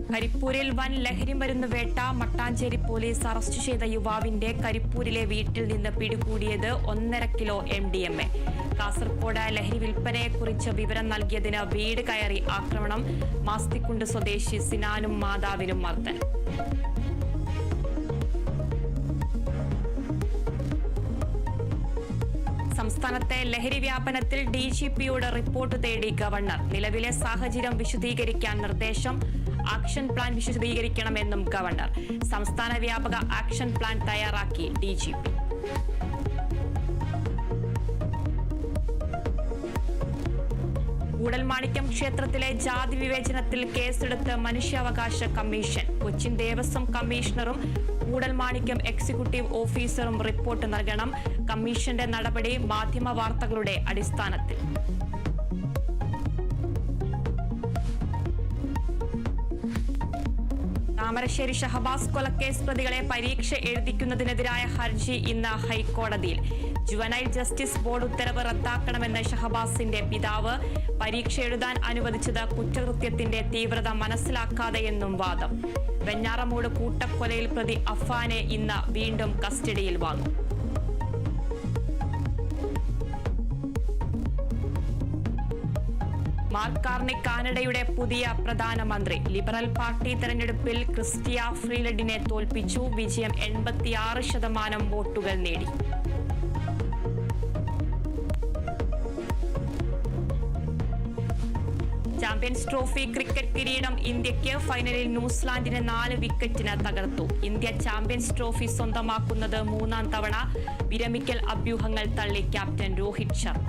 കരിപ്പൂരിൽ വൻ ലഹരി മരുന്ന് വേട്ട. മട്ടാഞ്ചേരി പോലീസ് അറസ്റ്റ് ചെയ്ത യുവാവിന്റെ കരിപ്പൂരിലെ വീട്ടിൽ നിന്ന് പിടികൂടിയത് 1.5 കിലോ MDMA. കാസർകോട് ലഹരി വിൽപ്പനയെക്കുറിച്ച് വിവരം നൽകിയതിന് വീട് കയറി ആക്രമണം. മാസ്തിക്കുണ്ട് സ്വദേശി സിനാനും മാതാവിനും മർദ്ദനം. സംസ്ഥാനത്തെ ലഹരി വ്യാപനത്തിൽ DGPയോട് റിപ്പോർട്ട് തേടി ഗവർണർ. നിലവിലെ സാഹചര്യം വിശദീകരിക്കാൻ നിർദ്ദേശം. ആക്ഷൻ പ്ലാൻ വിശദീകരിക്കണമെന്നും ഗവർണർ. സംസ്ഥാന വ്യാപക ആക്ഷൻ പ്ലാൻ തയ്യാറാക്കി DGP. കൂടൽമാണിക്യം ക്ഷേത്രത്തിലെ ജാതി വിവേചനത്തിൽ കേസെടുത്ത് മനുഷ്യാവകാശ കമ്മീഷൻ. കൊച്ചിൻ ദേവസ്വം കമ്മീഷണറും കൂടൽമാണിക്യം എക്സിക്യൂട്ടീവ് ഓഫീസറും റിപ്പോർട്ട് നൽകണം. കമ്മീഷന്റെ നടപടി മാധ്യമ വാർത്തകളുടെ അടിസ്ഥാനത്തിൽ. താമരശ്ശേരി ഷഹബാസ് കൊലക്കേസ് പ്രതികളെ പരീക്ഷ എഴുതിക്കുന്നതിനെതിരായ ഹർജി ഇന്ന് ഹൈക്കോടതിയിൽ. ജുവനൈൽ ജസ്റ്റിസ് ബോർഡ് ഉത്തരവ് റദ്ദാക്കണമെന്ന് ഷഹബാസിന്റെ പിതാവ്. പരീക്ഷ എഴുതാൻ അനുവദിച്ചത് കുറ്റകൃത്യത്തിന്റെ തീവ്രത മനസ്സിലാക്കാതെയെന്നും വാദം. വെഞ്ഞാറമൂട് കൂട്ടക്കൊലയിൽ പ്രതി അഫാനെ ഇന്ന് വീണ്ടും കസ്റ്റഡിയിൽ വാങ്ങും. മാർക്ക് കാർണി കാനഡയുടെ പുതിയ പ്രധാനമന്ത്രി. ലിബറൽ പാർട്ടി തെരഞ്ഞെടുപ്പിൽ ക്രിസ്റ്റിയ ഫ്രീലഡിനെ തോൽപ്പിച്ചു. വിജയം 86% വോട്ടുകൾ നേടി. ചാമ്പ്യൻസ് ട്രോഫി ക്രിക്കറ്റ് കിരീടം ഇന്ത്യയ്ക്ക്. ഫൈനലിൽ ന്യൂസിലാൻഡിനെ 4 വിക്കറ്റിന് തകർത്തു. ഇന്ത്യ ചാമ്പ്യൻസ് ട്രോഫി സ്വന്തമാക്കുന്നത് 3ാം തവണ. വിരമിക്കൽ അഭ്യൂഹങ്ങൾ തള്ളി ക്യാപ്റ്റൻ രോഹിത് ശർമ്മ.